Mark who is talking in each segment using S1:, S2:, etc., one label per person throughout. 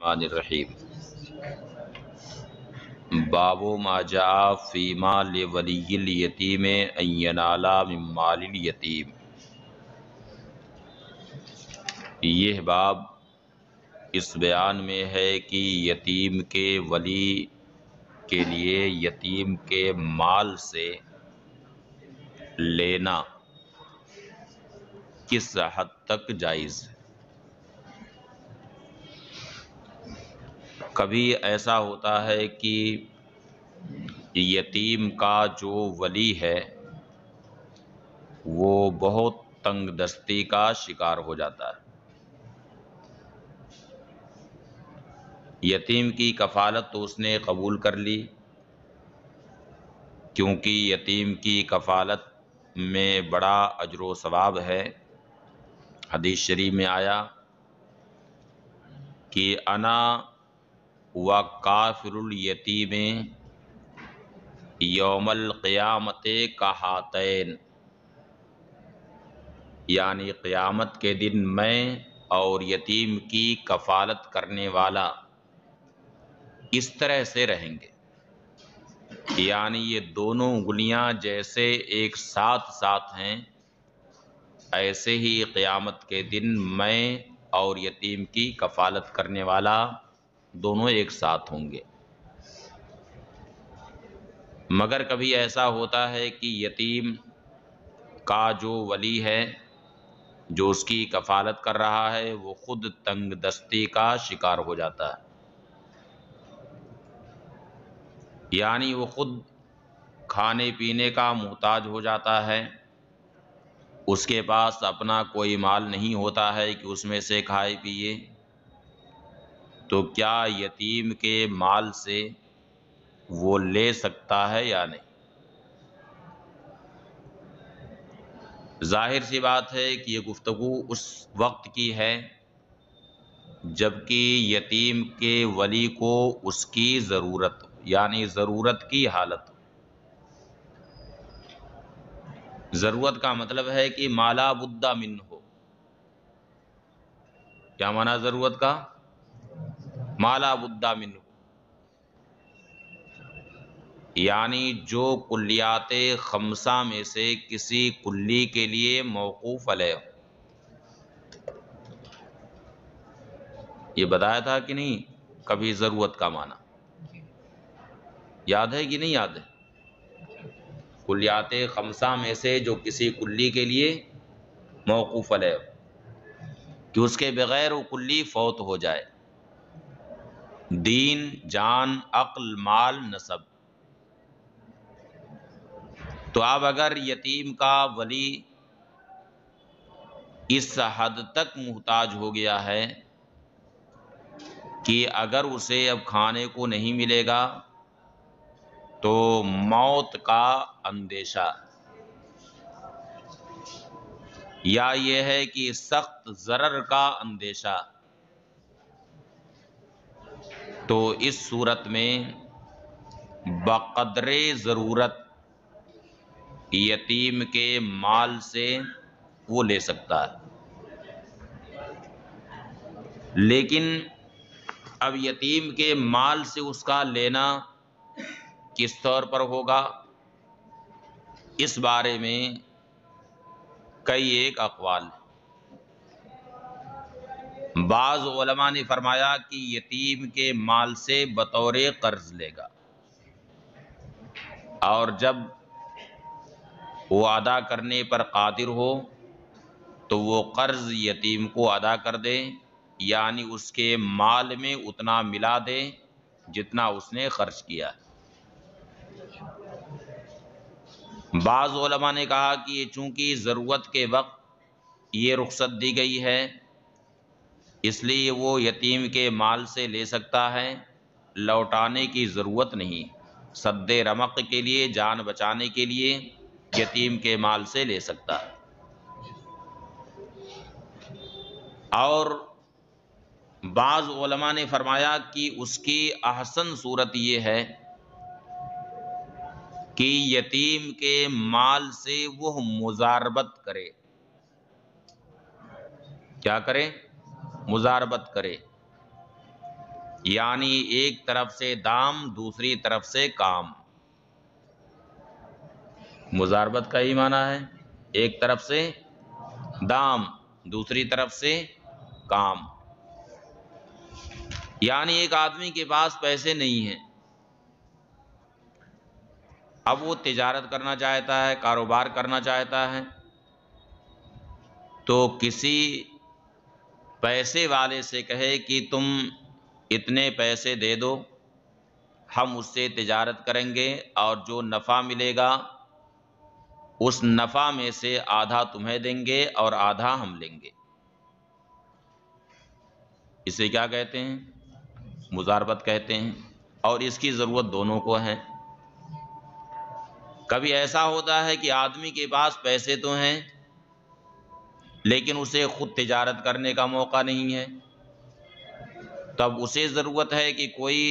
S1: الرحمن الرحیم باب ما جاء فی مال ولی الیتیم ان ینال من مال الیتیم۔ یہ باب اس بیان میں ہے کہ یتیم کے ولی کے لیے یتیم کے مال سے لینا کس حد تک جائز ہے۔ کبھی ایسا ہوتا ہے کہ یتیم کا جو ولی ہے وہ بہت تنگ دستی کا شکار ہو جاتا ہے۔ یتیم کی کفالت تو اس نے قبول کر لی، کیونکہ یتیم کی کفالت میں بڑا اجر و ثواب ہے۔ حدیث شریف میں آیا کہ انا و کافر الیتیم یوم القیامت کہاتین، یعنی قیامت کے دن میں اور یتیم کی کفالت کرنے والا اس طرح سے رہیں گے، یعنی یہ دونوں انگلیاں جیسے ایک ساتھ ساتھ ہیں، ایسے ہی قیامت کے دن میں اور یتیم کی کفالت کرنے والا دونوں ایک ساتھ ہوں گے۔ مگر کبھی ایسا ہوتا ہے کہ یتیم کا جو ولی ہے، جو اس کی کفالت کر رہا ہے، وہ خود تنگ دستی کا شکار ہو جاتا ہے، یعنی وہ خود کھانے پینے کا محتاج ہو جاتا ہے، اس کے پاس اپنا کوئی مال نہیں ہوتا ہے کہ اس میں سے کھائے پیے، تو کیا یتیم کے مال سے وہ لے سکتا ہے یا نہیں؟ ظاہر سی بات ہے کہ یہ گفتگو اس وقت کی ہے جبکہ یتیم کے ولی کو اس کی ضرورت، یعنی ضرورت کی حالت۔ ضرورت کا مطلب ہے کہ مالا بدہ من ہو۔ کیا معنی ضرورت کا؟ مالا بدہ من ہو، یعنی جو کلیات خمسہ میں سے کسی کلی کے لیے موقوف علیہ ہو۔ یہ بتایا تھا کہ نہیں کبھی ضرورت کا معنی؟ یاد ہے کہ نہیں یاد ہے؟ کلیات خمسہ میں سے جو کسی کلی کے لیے موقوف علیہ ہو، کہ اس کے بغیر وہ کلی فوت ہو جائے، دین، جان، عقل، مال، نسب۔ تو اب اگر یتیم کا ولی اس حد تک محتاج ہو گیا ہے کہ اگر اسے اب کھانے کو نہیں ملے گا تو موت کا اندیشہ، یا یہ ہے کہ سخت ضرر کا اندیشہ، تو اس صورت میں بقدر ضرورت یتیم کے مال سے وہ لے سکتا ہے۔ لیکن اب یتیم کے مال سے اس کا لینا کس طور پر ہوگا، اس بارے میں کئی ایک اقوال ہیں۔ بعض علماء نے فرمایا کہ یتیم کے مال سے بطور قرض لے گا، اور جب وہ ادا کرنے پر قادر ہو تو وہ قرض یتیم کو ادا کر دے، یعنی اس کے مال میں اتنا ملا دے جتنا اس نے خرچ کیا۔ بعض علماء نے کہا کہ یہ چونکہ ضرورت کے وقت یہ رخصت دی گئی ہے، اس لیے وہ یتیم کے مال سے لے سکتا ہے، لوٹانے کی ضرورت نہیں، سد رمق کے لیے، جان بچانے کے لیے یتیم کے مال سے لے سکتا ہے۔ اور بعض علماء نے فرمایا کہ اس کی احسن صورت یہ ہے کہ یتیم کے مال سے وہ مزاربت کرے۔ کیا کرے؟ مزاربت کرے، یعنی ایک طرف سے دام دوسری طرف سے کام. مزاربت کا ہی معنی ہے ایک طرف سے دام دوسری طرف سے کام. یعنی ایک آدمی کے پاس پیسے نہیں ہیں، اب وہ تجارت کرنا چاہتا ہے، کاروبار کرنا چاہتا ہے، تو کسی پیسے والے سے کہے کہ تم اتنے پیسے دے دو، ہم اس سے تجارت کریں گے اور جو نفع ملے گا اس نفع میں سے آدھا تمہیں دیں گے اور آدھا ہم لیں گے. اسے کیا کہتے ہیں؟ مزاربت کہتے ہیں. اور اس کی ضرورت دونوں کو ہے. کبھی ایسا ہوتا ہے کہ آدمی کے پاس پیسے تو ہیں لیکن اسے خود تجارت کرنے کا موقع نہیں ہے، تب اسے ضرورت ہے کہ کوئی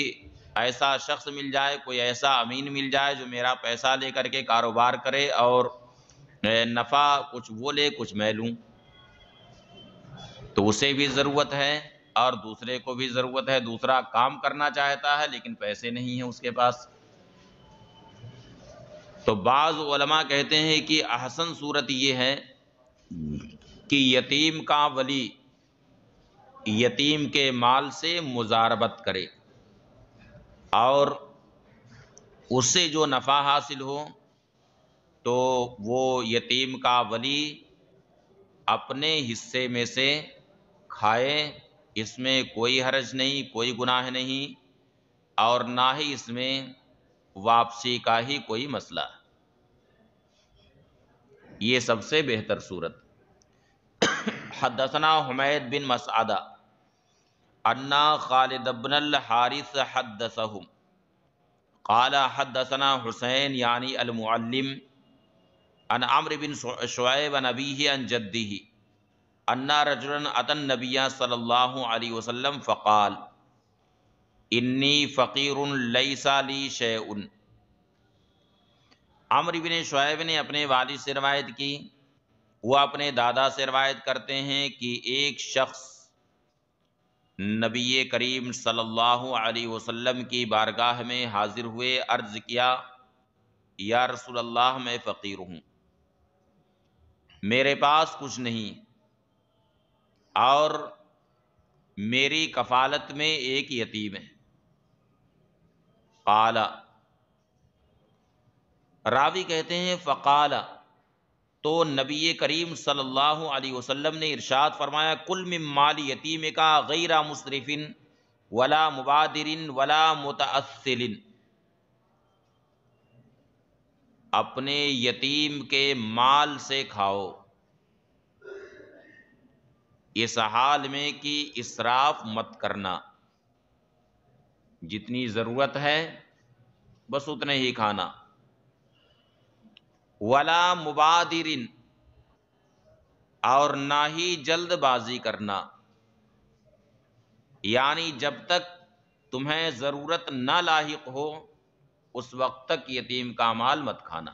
S1: ایسا شخص مل جائے، کوئی ایسا امین مل جائے جو میرا پیسہ لے کر کے کاروبار کرے اور نفع کچھ وہ لے کچھ میں لوں. تو اسے بھی ضرورت ہے اور دوسرے کو بھی ضرورت ہے. دوسرا کام کرنا چاہتا ہے لیکن پیسے نہیں ہیں اس کے پاس. تو بعض علماء کہتے ہیں کہ احسن صورت یہ ہے کہ یتیم کا ولی یتیم کے مال سے مزاربت کرے اور اس سے جو نفع حاصل ہو تو وہ یتیم کا ولی اپنے حصے میں سے کھائے. اس میں کوئی حرج نہیں، کوئی گناہ نہیں، اور نہ ہی اس میں واپسی کا ہی کوئی مسئلہ. یہ سب سے بہتر صورت. حدثنا حمید بن مسعدہ انا خالد بن الحارث حدثهم قال حدثنا حسین یعنی المعلم عن عمرو بن شعیب عن ابیہ عن جدہ ان رجلا اتى النبی صلی اللہ علیہ وسلم فقال انی فقیر لیس لی شیء. عمرو بن شعیب نے اپنے والد سے روایت کی، وہ اپنے دادا سے روایت کرتے ہیں کہ ایک شخص نبی کریم صلی اللہ علیہ وسلم کی بارگاہ میں حاضر ہوئے، عرض کیا یا رسول اللہ میں فقیر ہوں، میرے پاس کچھ نہیں اور میری کفالت میں ایک یتیم ہے. قال، راوی کہتے ہیں فقال، تو نبی کریم صلی اللہ علیہ وسلم نے ارشاد فرمایا کل من مال یتیمک غیر مسرف ولا مبادر ولا متعسل. اپنے یتیم کے مال سے کھاؤ اس حال میں کہ اسراف مت کرنا، جتنی ضرورت ہے بس اتنے ہی کھانا. ولا مبادر، اور نہ ہی جلد بازی کرنا، یعنی جب تک تمہیں ضرورت نہ لاحق ہو اس وقت تک یتیم کا مال مت کھانا.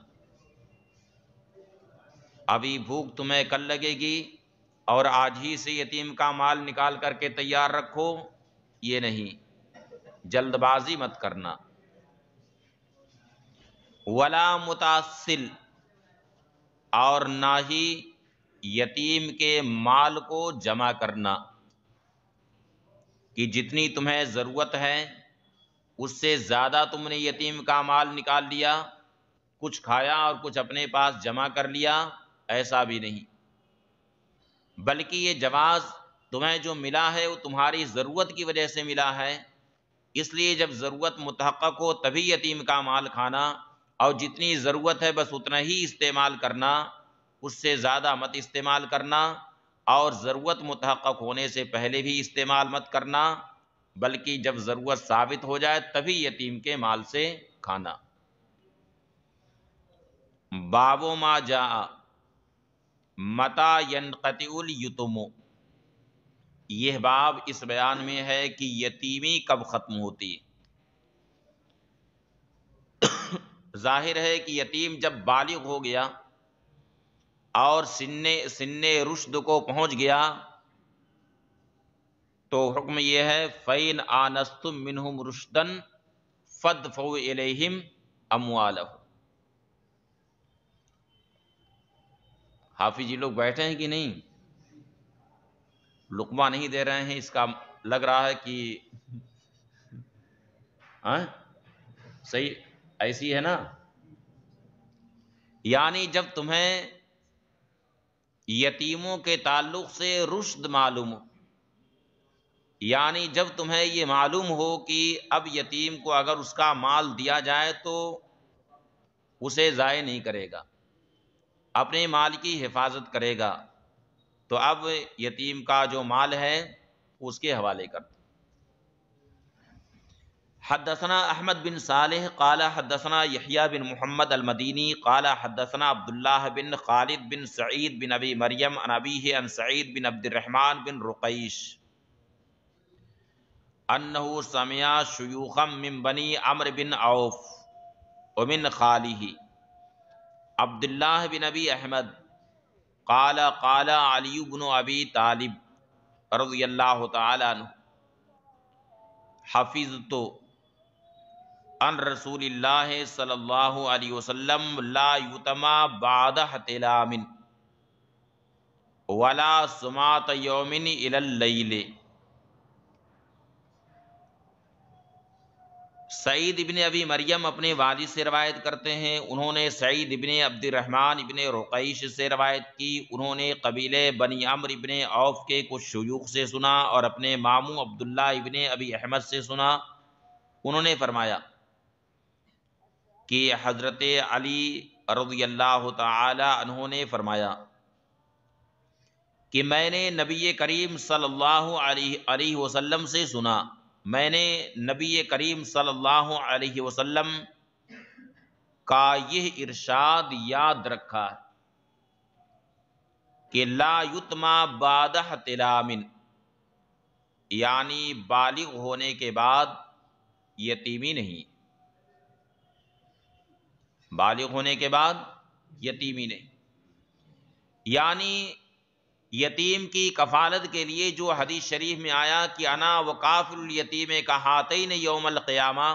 S1: ابھی بھوک تمہیں کل لگے گی اور آج ہی سے یتیم کا مال نکال کر کے تیار رکھو، یہ نہیں، جلد بازی مت کرنا. ولا متعسل، اور نہ ہی یتیم کے مال کو جمع کرنا کہ جتنی تمہیں ضرورت ہے اس سے زیادہ تم نے یتیم کا مال نکال لیا، کچھ کھایا اور کچھ اپنے پاس جمع کر لیا، ایسا بھی نہیں. بلکہ یہ جواز تمہیں جو ملا ہے وہ تمہاری ضرورت کی وجہ سے ملا ہے، اس لیے جب ضرورت متحقق ہو تبھی یتیم کا مال کھانا، اور جتنی ضرورت ہے بس اتنا ہی استعمال کرنا، اس سے زیادہ مت استعمال کرنا، اور ضرورت متحقق ہونے سے پہلے بھی استعمال مت کرنا، بلکہ جب ضرورت ثابت ہو جائے تبھی یتیم کے مال سے کھانا. باب ما جاء متى ينقطع الیتم، یہ باب اس بیان میں ہے کہ یتیمی کب ختم ہوتی ہے. ظاہر ہے کہ یتیم جب بالغ ہو گیا اور سن رشد کو پہنچ گیا تو حکم یہ ہے فَإِنْ آنَسْتُم مِّنْهُمْ رُشْدًا فَادْفَعُوا إِلَيْهِمْ أَمْوَالَهُمْ۔ حافظ جی لوگ بیٹھے ہیں کہ نہیں؟ لقمہ نہیں دے رہے ہیں، اس کا لگ رہا ہے کہ صحیح ایسی ہے نا؟ یعنی جب تمہیں یتیموں کے تعلق سے رشد معلوم ہو، یعنی جب تمہیں یہ معلوم ہو کہ اب یتیم کو اگر اس کا مال دیا جائے تو اسے ضائع نہیں کرے گا، اپنے مال کی حفاظت کرے گا، تو اب یتیم کا جو مال ہے اس کے حوالے کر دو۔ حدثنا احمد بن صالح قال حدثنا یحییٰ بن محمد المدینی قال حدثنا عبداللہ بن خالد بن سعید بن ابی مریم عن ابیہ عن سعید بن عبد الرحمن بن رقیش انہ سمع شیوخا من بنی عمرو بن عوف ومن خالہ عبداللہ بن ابی احمد قال قال علی بن ابی طالب رضی اللہ تعالی عنہ حفظت عن رسول اللہ صلی اللہ علیہ وسلم لا یتما بعد احتلام ولا سمات یوم الی اللیل۔ سعید ابن ابی مریم اپنے والد سے روایت کرتے ہیں، انہوں نے سعید ابن عبد الرحمن ابن رقیش سے روایت کی، انہوں نے قبیلے بنی عمرو ابن عوف کے کچھ شیوخ سے سنا اور اپنے ماموں عبداللہ ابن ابی احمد سے سنا، انہوں نے فرمایا کہ حضرت علی رضی اللہ تعالی عنہ نے فرمایا کہ میں نے نبی کریم صلی اللہ علیہ وسلم سے سنا، میں نے نبی کریم صلی اللہ علیہ وسلم کا یہ ارشاد یاد رکھا کہ لا یتما بعد احتلام، یعنی بالغ ہونے کے بعد یتیمی نہیں، بالغ ہونے کے بعد یتیمی نہیں، یعنی یتیم کی کفالت کے لیے جو حدیث شریف میں آیا کہ انا وکافل الیتیم کہاتین یوم القیامہ،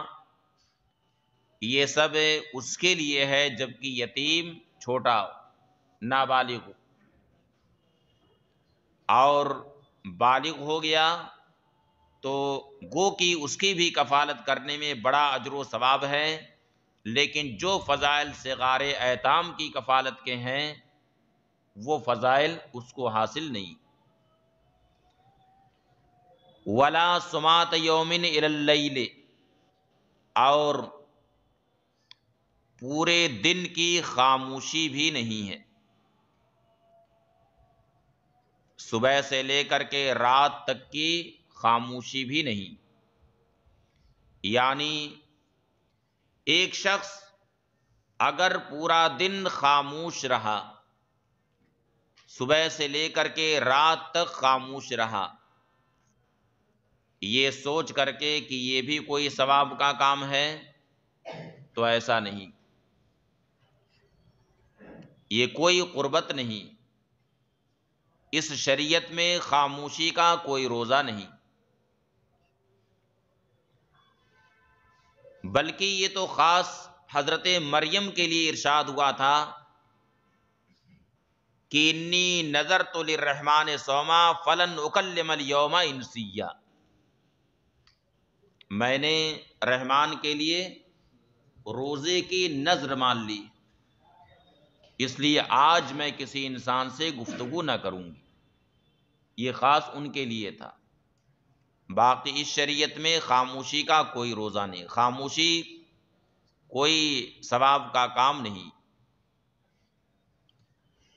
S1: یہ سب اس کے لیے ہے جبکہ یتیم چھوٹا ہو، نابالغ ہو، اور بالغ ہو گیا تو گو کہ اس کی بھی کفالت کرنے میں بڑا اجر و ثواب ہے، لیکن جو فضائل صغار ایتام کی کفالت کے ہیں وہ فضائل اس کو حاصل نہیں۔ ولا سمات یوم الی اللیل، اور پورے دن کی خاموشی بھی نہیں ہے، صبح سے لے کر کے رات تک کی خاموشی بھی نہیں، یعنی ایک شخص اگر پورا دن خاموش رہا، صبح سے لے کر کے رات تک خاموش رہا، یہ سوچ کر کے کہ یہ بھی کوئی ثواب کا کام ہے، تو ایسا نہیں، یہ کوئی قربت نہیں، اس شریعت میں خاموشی کا کوئی روزہ نہیں، بلکہ یہ تو خاص حضرت مریم کے لیے ارشاد ہوا تھا کہ انی نذرت للرحمن صوما فلن اکلم اليوم انسیا، میں نے رحمان کے لیے روزے کی نذر مان لی، اس لیے آج میں کسی انسان سے گفتگو نہ کروں گی، یہ خاص ان کے لیے تھا، باقی اس شریعت میں خاموشی کا کوئی روزہ نہیں، خاموشی کوئی ثواب کا کام نہیں،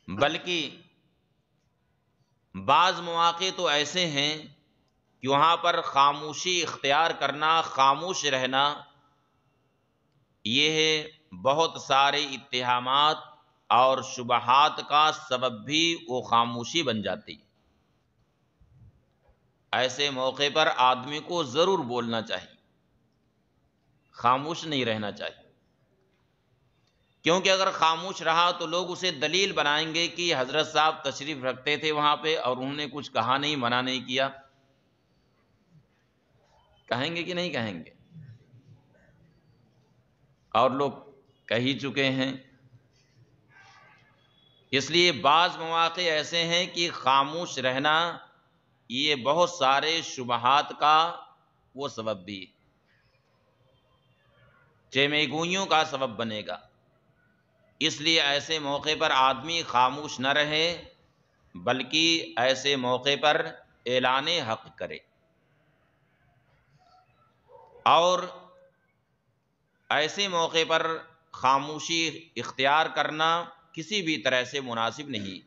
S1: بلکہ بعض مواقع تو ایسے ہیں کہ وہاں پر خاموشی اختیار کرنا، خاموش رہنا، یہ بہت سارے اتہامات اور شبہات کا سبب بھی وہ خاموشی بن جاتی ہے۔ ایسے موقع پر آدمی کو ضرور بولنا چاہیے، خاموش نہیں رہنا چاہیے، کیونکہ اگر خاموش رہا تو لوگ اسے دلیل بنائیں گے کہ حضرت صاحب تشریف رکھتے تھے وہاں پہ اور انہوں نے کچھ کہا نہیں، منع نہیں کیا، کہیں گے کہ نہیں کہیں گے؟ اور لوگ کہہ ہی چکے ہیں۔ اس لیے بعض مواقع ایسے ہیں کہ خاموش رہنا یہ بہت سارے شبہات کا وہ سبب بھی، چیمے گوئیوں کا سبب بنے گا۔ اس لیے ایسے موقع پر آدمی خاموش نہ رہے، بلکہ ایسے موقع پر اعلان حق کرے، اور ایسے موقع پر خاموشی اختیار کرنا کسی بھی طرح سے مناسب نہیں۔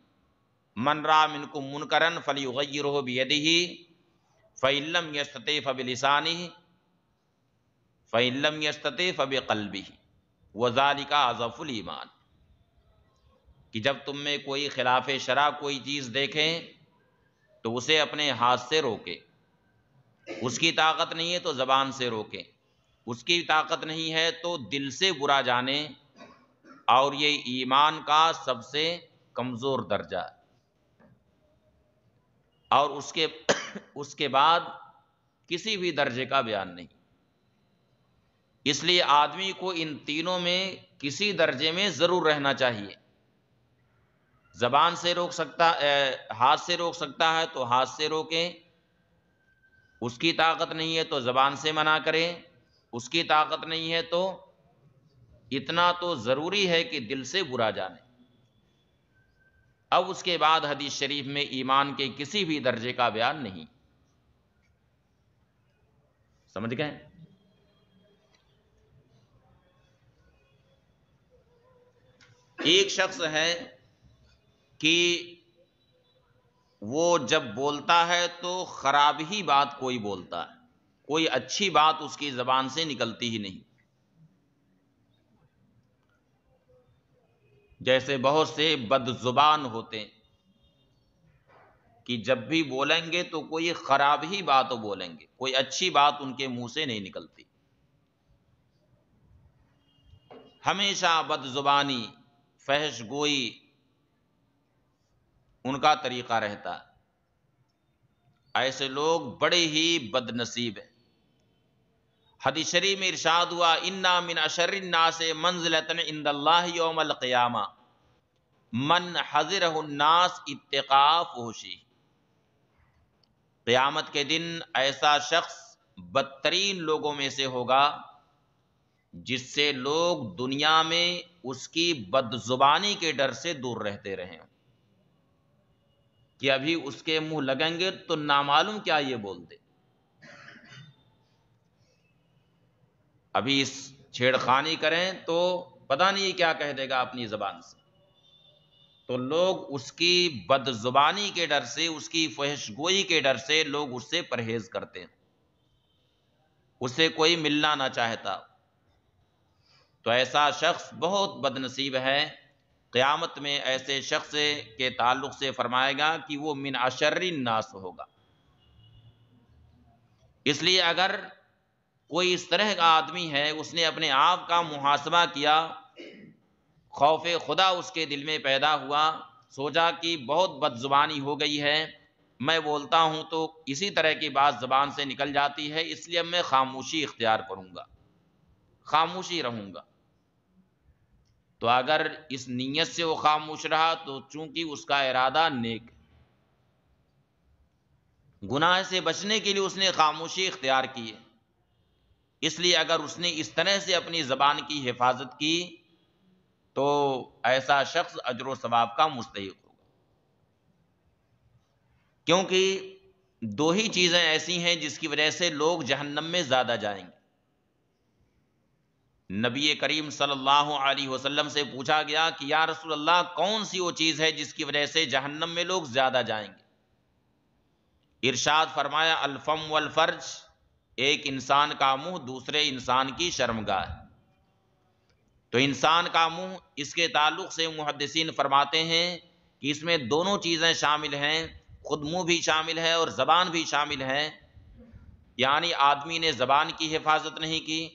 S1: من را منکم منکرا فلیغیرہ بیدہ فإن لم یستطع فبلسانہ فإن لم یستطع فبقلبہ وذلک اضعف الایمان، کہ جب تم میں کوئی خلاف شرع کوئی چیز دیکھیں تو اسے اپنے ہاتھ سے روکے، اس کی طاقت نہیں ہے تو زبان سے روکے، اس کی طاقت نہیں ہے تو دل سے برا جانے، اور یہ ایمان کا سب سے کمزور درجہ ہے۔ اور اس کے بعد کسی بھی درجے کا بیان نہیں۔ اس لیے آدمی کو ان تینوں میں کسی درجے میں ضرور رہنا چاہیے۔ زبان سے روک سکتا، ہاتھ سے روک سکتا ہے تو ہاتھ سے روکے، اس کی طاقت نہیں ہے تو زبان سے منع کرے، اس کی طاقت نہیں ہے تو اتنا تو ضروری ہے کہ دل سے برا جانے۔ اب اس کے بعد حدیث شریف میں ایمان کے کسی بھی درجے کا بیان نہیں۔ سمجھ گئے؟ ایک شخص ہے کہ وہ جب بولتا ہے تو خراب ہی بات کوئی بولتا ہے، کوئی اچھی بات اس کی زبان سے نکلتی ہی نہیں۔ جیسے بہت سے بد زبان ہوتے ہیں کہ جب بھی بولیں گے تو کوئی خراب ہی بات بولیں گے، کوئی اچھی بات ان کے منہ سے نہیں نکلتی، ہمیشہ بد زبانی، فحش گوئی ان کا طریقہ رہتا ہے۔ ایسے لوگ بڑے ہی بد نصیب ہیں۔ حدیث شریف میں ارشاد ہوا انا من اشر الناس منزلۃ عند اللہ یوم القیامہ من حضرہ الناس اتقاء فحشہ، قیامت کے دن ایسا شخص بدترین لوگوں میں سے ہوگا جس سے لوگ دنیا میں اس کی بد زبانی کے ڈر سے دور رہتے رہیں، کہ ابھی اس کے منہ لگیں گے تو نامعلوم کیا یہ بول دے، ابھی اس چھیڑخانی کریں تو پتہ نہیں کیا کہہ دے گا اپنی زبان سے، تو لوگ اس کی بد زبانی کے ڈر سے، اس کی فحش گوئی کے ڈر سے لوگ اس سے پرہیز کرتے ہیں، اس سے کوئی ملنا نہ چاہتا۔ تو ایسا شخص بہت بد نصیب ہے۔ قیامت میں ایسے شخص کے تعلق سے فرمائے گا کہ وہ من اشر الناس ہوگا۔ اس لیے اگر کوئی اس طرح کا آدمی ہے، اس نے اپنے آپ کا محاسبہ کیا، خوف خدا اس کے دل میں پیدا ہوا، سوچا کہ بہت بد زبانی ہو گئی ہے، میں بولتا ہوں تو اسی طرح کی بات زبان سے نکل جاتی ہے، اس لیے میں خاموشی اختیار کروں گا، خاموشی رہوں گا۔ تو اگر اس نیت سے وہ خاموش رہا تو چونکہ اس کا ارادہ نیک، گناہ سے بچنے کے لیے اس نے خاموشی اختیار کی ہے، اس لیے اگر اس نے اس طرح سے اپنی زبان کی حفاظت کی تو ایسا شخص اجر و ثواب کا مستحق ہوگا۔ کیونکہ دو ہی چیزیں ایسی ہیں جس کی وجہ سے لوگ جہنم میں زیادہ جائیں گے۔ نبی کریم صلی اللہ علیہ وسلم سے پوچھا گیا کہ یا رسول اللہ کون سی وہ چیز ہے جس کی وجہ سے جہنم میں لوگ زیادہ جائیں گے؟ ارشاد فرمایا الفم والفرج، ایک انسان کا منہ دوسرے انسان کی شرمگاہ۔ تو انسان کا منہ، اس کے تعلق سے محدثین فرماتے ہیں کہ اس میں دونوں چیزیں شامل ہیں، خود منہ بھی شامل ہے اور زبان بھی شامل ہے، یعنی آدمی نے زبان کی حفاظت نہیں کی،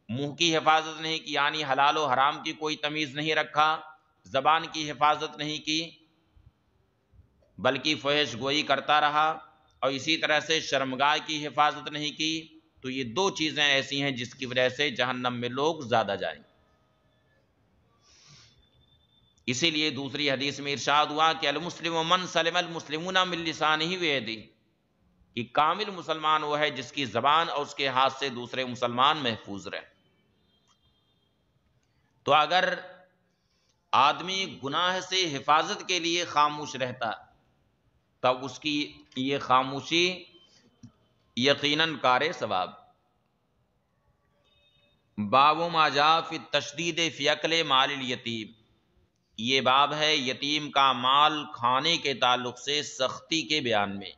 S1: منہ کی حفاظت نہیں کی، یعنی حلال و حرام کی کوئی تمیز نہیں رکھا، زبان کی حفاظت نہیں کی، بلکہ فحش گوئی کرتا رہا، اور اسی طرح سے شرمگاہ کی حفاظت نہیں کی، تو یہ دو چیزیں ایسی ہیں جس کی وجہ سے جہنم میں لوگ زیادہ جائیں گے۔ اسی لیے دوسری حدیث میں ارشاد ہوا کہ المسلم من سلم المسلمون من لسانہ ویدہ، کہ کامل مسلمان وہ ہے جس کی زبان اور اس کے ہاتھ سے دوسرے مسلمان محفوظ رہیں۔ تو اگر آدمی گناہ سے حفاظت کے لیے خاموش رہتا تب اس کی یہ خاموشی یقیناً کار ثواب۔ باب ما جاء فی التشدید فی اکل مال الیتیم، یہ باب ہے یتیم کا مال کھانے کے تعلق سے سختی کے بیان میں۔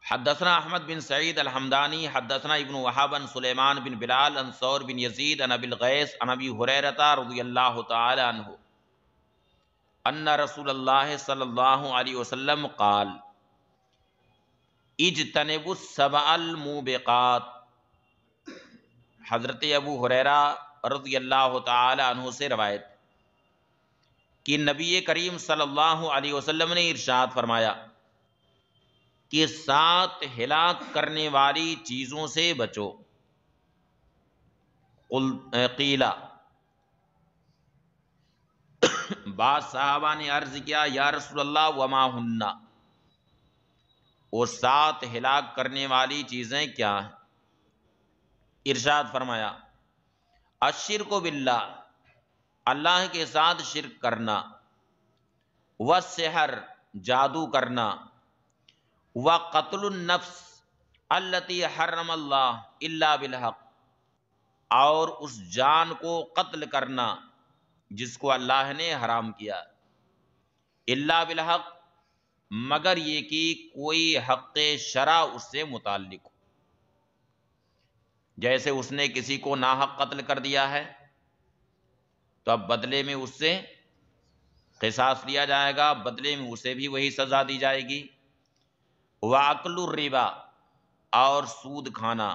S1: حدثنا احمد بن سعید الحمدانی حدثنا ابن وہب عن سلیمان بن بلال عن ثور بن یزید عن ابی الغیث عن ابی ہریرہ رضی اللہ تعالی عنہ ان رسول اللہ صلی اللہ علیہ وسلم قال اجتنبوا السبع الموبقات۔ حضرت ابو ہریرہ رضی اللہ تعالی عنہ سے روایت کہ نبی کریم صلی اللہ علیہ وسلم نے ارشاد فرمایا کہ 7 ہلاک کرنے والی چیزوں سے بچو۔ قیلا، بعض صحابہ نے عرض کیا یا رسول اللہ وما ہن، وہ 7 ہلاک کرنے والی چیزیں کیا ہیں؟ ارشاد فرمایا الشرک باللہ، اللہ کے ساتھ شرک کرنا، والسحر، جادو کرنا، وقتل النفس التی حرم اللہ الا بالحق، اور اس جان کو قتل کرنا جس کو اللہ نے حرام کیا، الا بالحق، مگر یہ کہ کوئی حق شرع اس سے متعلق ہو۔ جیسے اس نے کسی کو ناحق قتل کر دیا ہے تو اب بدلے میں اس سے قصاص لیا جائے گا، بدلے میں اسے بھی وہی سزا دی جائے گی۔ وَأَكْلُ الرِّبَا، اور سود کھانا،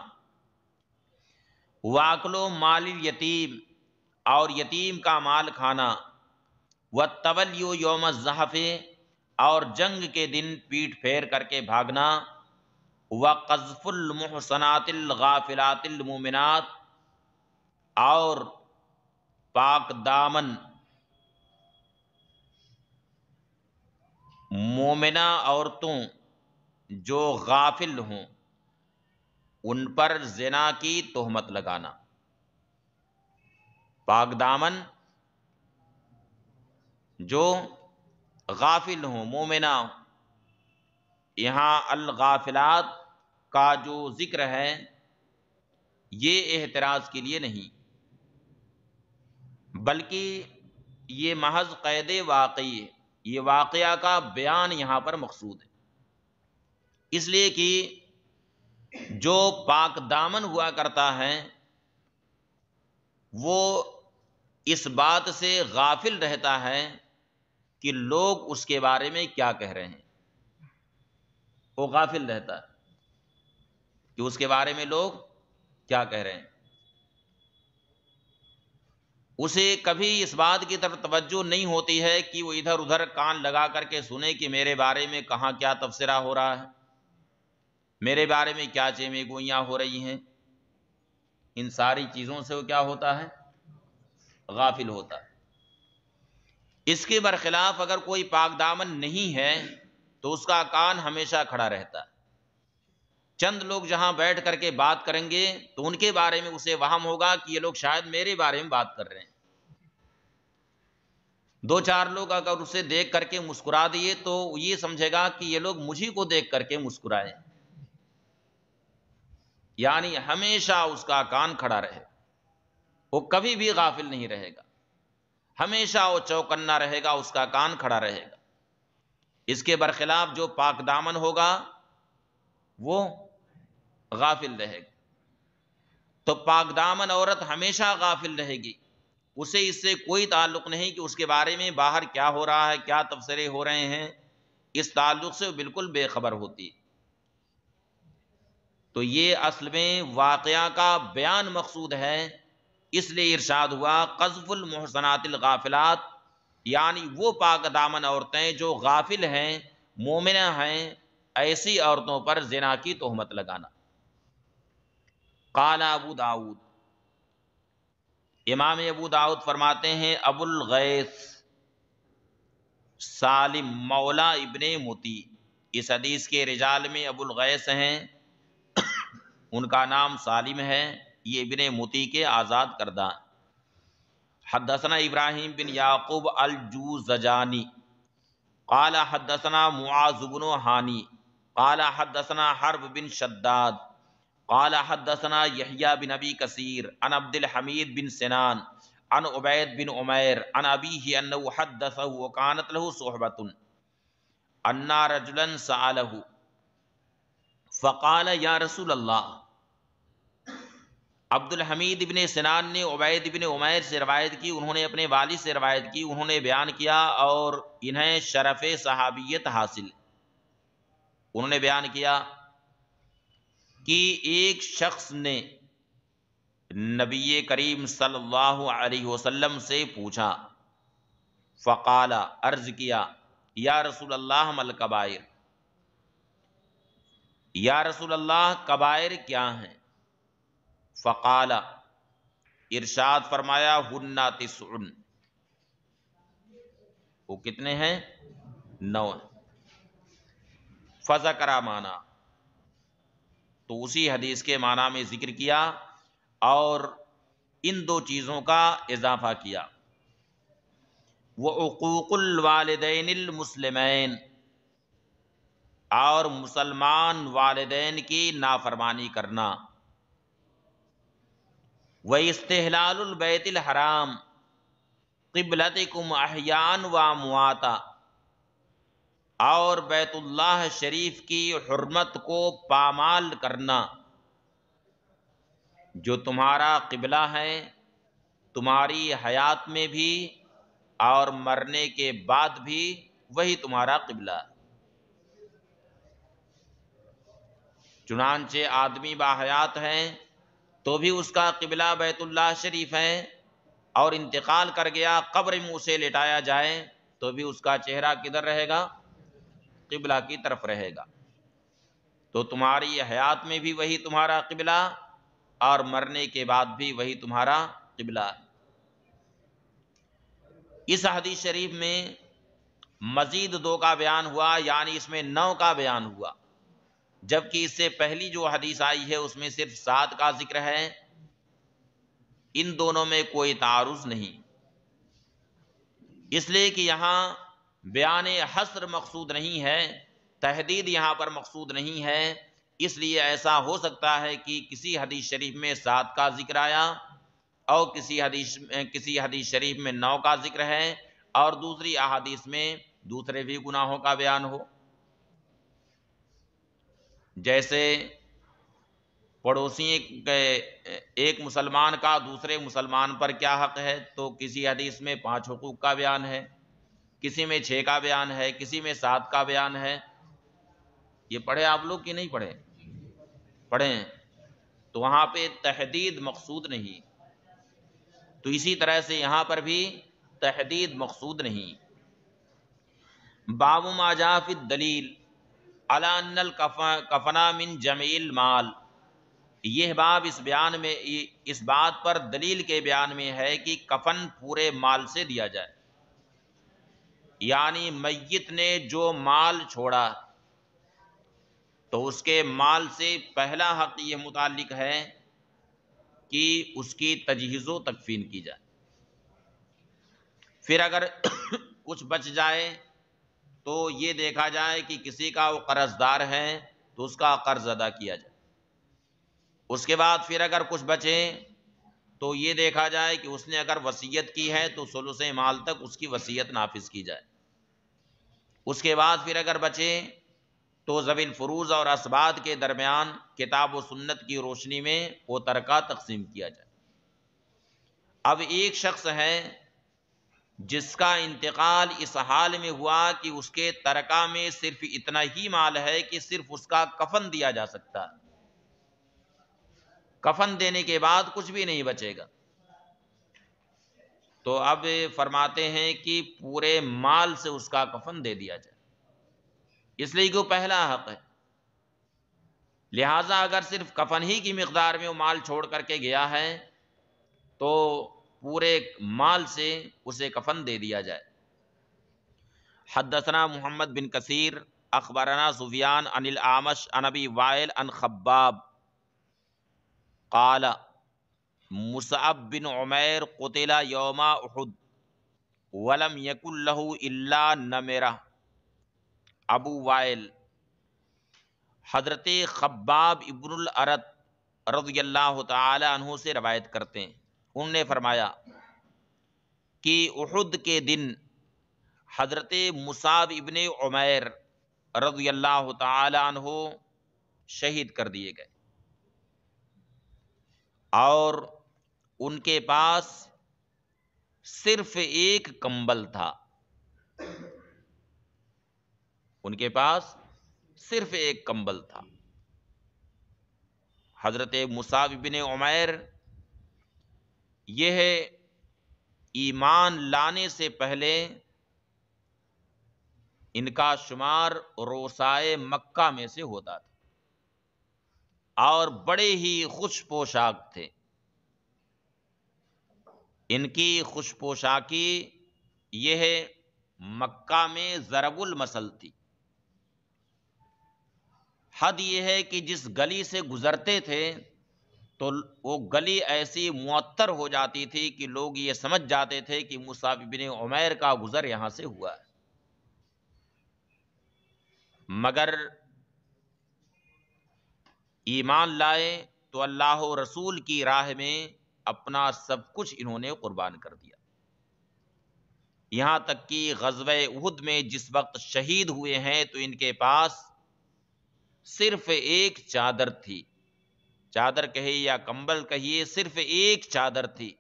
S1: وَأَكْلُ مَالِ الْيَتِيمِ، اور یتیم کا مال کھانا، وَالتَّوَلِّيُ يَوْمَ الزَّحْفِ، اور جنگ کے دن پیٹھ پھیر کر کے بھاگنا، وَقَذْفُ الْمُحْصَنَاتِ الْغَافِلَاتِ الْمُؤْمِنَاتِ، اور پاک دامن مومنہ عورتوں جو غافل ہوں ان پر زنا کی تہمت لگانا۔ پاک دامن جو غافل ہوں، مومنہ ہوں، یہاں الغافلات کا جو ذکر ہے یہ احتراز کے لیے نہیں بلکہ یہ محض قید واقعی ہے، یہ واقعہ کا بیان یہاں پر مقصود ہے، اس لیے کہ جو پاک دامن ہوا کرتا ہے وہ اس بات سے غافل رہتا ہے کہ لوگ اس کے بارے میں کیا کہہ رہے ہیں، وہ غافل رہتا ہے کہ اس کے بارے میں لوگ کیا کہہ رہے ہیں، اسے کبھی اس بات کی طرف توجہ نہیں ہوتی ہے کہ وہ ادھر ادھر کان لگا کر کے سنے کہ میرے بارے میں کہاں کیا تبصرہ ہو رہا ہے، میرے بارے میں کیا چیمے گوئیاں ہو رہی ہیں۔ ان ساری چیزوں سے وہ کیا ہوتا ہے؟ غافل ہوتا ہے۔ اس کے برخلاف اگر کوئی پاک دامن نہیں ہے تو اس کا کان ہمیشہ کھڑا رہتا ہے، چند لوگ جہاں بیٹھ کر کے بات کریں گے تو ان کے بارے میں اسے وہم ہوگا کہ یہ لوگ شاید میرے بارے میں بات کر رہے ہیں، 2-4 لوگ اگر اسے دیکھ کر کے مسکرا دیے تو یہ سمجھے گا کہ یہ لوگ مجھے کو دیکھ کر کے مسکرائے، یعنی ہمیشہ اس کا کان کھڑا رہے، وہ کبھی بھی غافل نہیں رہے گا، ہمیشہ وہ چوکنا رہے گا، اس کا کان کھڑا رہے گا۔ اس کے برخلاف جو پاک دامن ہوگا وہ غافل رہے گا۔ تو پاک دامن عورت ہمیشہ غافل رہے گی، اسے اس سے کوئی تعلق نہیں کہ اس کے بارے میں باہر کیا ہو رہا ہے، کیا تبصرے ہو رہے ہیں، اس تعلق سے وہ بالکل بے خبر ہوتی ہے۔ تو یہ اصل میں واقعہ کا بیان مقصود ہے، اس لیے ارشاد ہوا قذف المحصنات الغافلات، یعنی وہ پاک دامن عورتیں جو غافل ہیں، مومنہ ہیں، ایسی عورتوں پر زنا کی تہمت لگانا۔ قال ابو داؤد، امام ابو داؤد فرماتے ہیں ابو الغیث سالم مولا ابن متی، اس حدیث کے رجال میں ابو الغیث ہیں، ان کا نام سالم ہے، یہ ابن متی کے آزاد کردہ۔ حدثنا ابراہیم بن یعقوب الجوزجانی قال حدثنا معاذ بن ہانی قال حدثنا حرب بن شداد قال حدثنا یحییٰ بن ابی کثیر عن عبد الحمید بن سنان عن عبید بن عمیر عن ابیہ انہ حدثہ وکانت لہ صحبۃ ان رجلا سألہ فقال یا رسول اللہ۔ عبد الحمید بن سنان نے عبید بن عمیر سے روایت کی، انہوں نے اپنے والد سے روایت کی، انہوں نے بیان کیا اور انہیں شرف صحابیت حاصل، انہوں نے بیان کیا کہ ایک شخص نے نبی کریم صلی اللہ علیہ وسلم سے پوچھا، فقال عرض کیا یا رسول اللہ مل کبائر، یا رسول اللہ کبائر کیا ہیں؟ فقال ارشاد فرمایا ہن تسع، وہ کتنے ہیں؟ 9 ہیں۔ فذکر معنی، تو اسی حدیث کے معنی میں ذکر کیا اور ان 2 چیزوں کا اضافہ کیا، وعقوق الوالدین المسلمین، اور مسلمان والدین کی نافرمانی کرنا، وَإِسْتِحْلَالُ الْبَيْتِ الْحَرَامِ قِبْلَتِكُمْ أَحْيَاءً وَأَمْوَاتًا، اور بیت اللہ شریف کی حرمت کو پامال کرنا، جو تمہارا قبلہ ہے تمہاری حیات میں بھی اور مرنے کے بعد بھی وہی تمہارا قبلہ ہے۔ چنانچہ آدمی باحیات ہے تو بھی اس کا قبلہ بیت اللہ شریف ہے، اور انتقال کر گیا قبر میں اسے لٹایا جائے تو بھی اس کا چہرہ کدھر رہے گا؟ قبلہ کی طرف رہے گا۔ تو تمہاری حیات میں بھی وہی تمہارا قبلہ اور مرنے کے بعد بھی وہی تمہارا قبلہ ہے۔ اس حدیث شریف میں مزید 2 کا بیان ہوا، یعنی اس میں 9 کا بیان ہوا، جبکہ اس سے پہلی جو حدیث آئی ہے اس میں صرف 7 کا ذکر ہے۔ ان دونوں میں کوئی تعارض نہیں، اس لیے کہ یہاں بیان حصر مقصود نہیں ہے، تحدید یہاں پر مقصود نہیں ہے، اس لیے ایسا ہو سکتا ہے کہ کسی حدیث شریف میں 7 کا ذکر آیا اور کسی حدیث شریف میں 9 کا ذکر ہے، اور دوسری احادیث میں دوسرے بھی گناہوں کا بیان ہو، جیسے پڑوسی ایک مسلمان کا دوسرے مسلمان پر کیا حق ہے، تو کسی حدیث میں 5 حقوق کا بیان ہے، کسی میں 6 کا بیان ہے، کسی میں 7 کا بیان ہے۔ یہ پڑھے آپ لوگ کہ نہیں پڑھے؟ پڑھیں، تو وہاں پہ تحدید مقصود نہیں، تو اسی طرح سے یہاں پر بھی تحدید مقصود نہیں۔ باب ما جاء فی الدلیل علی ان الکفن من جميع المال، یہ باب اس بات پر دلیل کے بیان میں ہے کہ کفن پورے مال سے دیا جائے، یعنی میت نے جو مال چھوڑا تو اس کے مال سے پہلا حق یہ متعلق ہے کہ اس کی تجہیز و تکفین کی جائے، پھر اگر کچھ بچ جائے تو یہ دیکھا جائے کہ کسی کا وہ قرض دار ہے تو اس کا قرض ادا کیا جائے، اس کے بعد پھر اگر کچھ بچے تو یہ دیکھا جائے کہ اس نے اگر وصیت کی ہے تو ثلث مال تک اس کی وصیت نافذ کی جائے، اس کے بعد پھر اگر بچے تو ذوی الفروض اور اسباد کے درمیان کتاب و سنت کی روشنی میں وہ ترکہ تقسیم کیا جائے۔ اب ایک شخص ہے جس کا انتقال اس حال میں ہوا کہ اس کے ترکہ میں صرف اتنا ہی مال ہے کہ صرف اس کا کفن دیا جا سکتا ہے، کفن دینے کے بعد کچھ بھی نہیں بچے گا، تو اب فرماتے ہیں کہ پورے مال سے اس کا کفن دے دیا جائے، اس لیے کہ وہ پہلا حق ہے۔ لہٰذا اگر صرف کفن ہی کی مقدار میں وہ مال چھوڑ کر کے گیا ہے تو پورے مال سے اسے کفن دے دیا جائے۔ حدثنا محمد بن کثیر اخبرنا سفیان عن الاعمش عن ابی وائل عن خباب قال مصعب بن عمیر قتل یوم احد ولم یکن له الا نمرہ۔ ابو وائل حضرت خباب ابن الارت رضی اللہ تعالی عنہ سے روایت کرتے ہیں، انہوں نے فرمایا کہ احد کے دن حضرت مصعب ابن عمیر رضی اللہ تعالی عنہ شہید کر دیے گئے، اور ان کے پاس صرف ایک کمبل تھا، ان کے پاس صرف ایک کمبل تھا۔ حضرت مصعب بن عمیر یہ ایمان لانے سے پہلے ان کا شمار روسائے مکہ میں سے ہوتا تھا اور بڑے ہی خوش پوشاک تھے۔ ان کی خوش پوشاکی یہ مکہ میں ضرب المثل تھی۔ حد یہ ہے کہ جس گلی سے گزرتے تھے تو وہ گلی ایسی معطر ہو جاتی تھی کہ لوگ یہ سمجھ جاتے تھے کہ مصعب بن عمیر کا گزر یہاں سے ہوا ہے۔ مگر ایمان لائے تو اللہ و رسول کی راہ میں اپنا سب کچھ انہوں نے قربان کر دیا، یہاں تک کہ غزوہ احد میں جس وقت شہید ہوئے ہیں تو ان کے پاس صرف ایک چادر تھی، چادر کہیے یا کمبل کہیے، صرف ایک چادر تھی،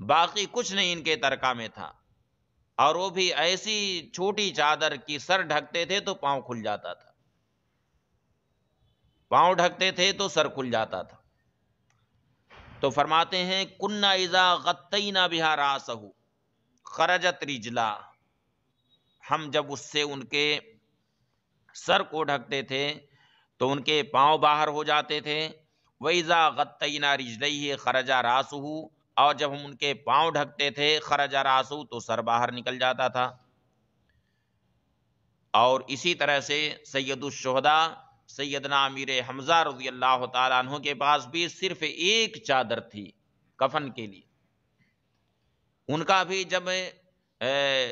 S1: باقی کچھ نہیں ان کے ترکہ میں تھا، اور وہ بھی ایسی چھوٹی چادر کی سر ڈھکتے تھے تو پاؤں کھل جاتا تھا، پاؤں ڈھکتے تھے تو سر کھل جاتا تھا۔ تو فرماتے ہیں کنا اذا غطینا بها راسہ خرجت رجلا، ہم جب اس سے ان کے سر کو ڈھکتے تھے تو ان کے پاؤں باہر ہو جاتے تھے، وَإِذَا غَطَّيْنَا رِجْلَيْهِ خَرَجَ رَاسُهُ، اور جب ہم ان کے پاؤں ڈھکتے تھے خرج راسو تو سر باہر نکل جاتا تھا۔ اور اسی طرح سے سید الشہداء سیدنا امیر حمزہ رضی اللہ تعالیٰ عنہ کے پاس بھی صرف ایک چادر تھی کفن کے لیے، ان کا بھی جب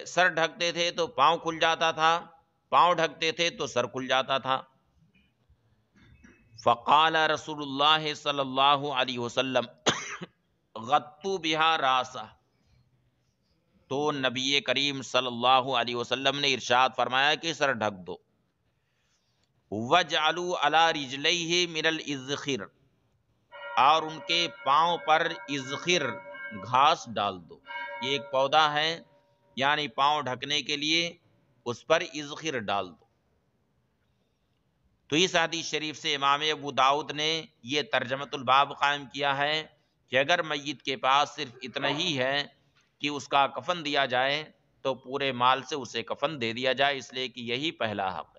S1: سر ڈھکتے تھے تو پاؤں کھل جاتا تھا، پاؤں ڈھکتے تھے تو سر کھل جاتا تھا۔ فقال رسول اللہ صلی اللہ علیہ وسلم غطوا بها راسہ، تو نبی کریم صلی اللہ علیہ وسلم نے ارشاد فرمایا کہ سر ڈھک دو۔ وَجْعَلُوا عَلَى رِجْلَيْهِ مِنَ الْإِذْخِرِ، اور ان کے پاؤں پر اذخر گھاس ڈال دو، یہ ایک پودا ہے، یعنی پاؤں ڈھکنے کے لیے اس پر اذخر ڈال دو۔ تو اس حدیث شریف سے امام ابو داؤد نے یہ ترجمۃ الباب قائم کیا ہے کہ اگر میت کے پاس صرف اتنا ہی ہے کہ اس کا کفن دیا جائے تو پورے مال سے اسے کفن دے دیا جائے، اس لیے کہ یہی پہلا حق ہے۔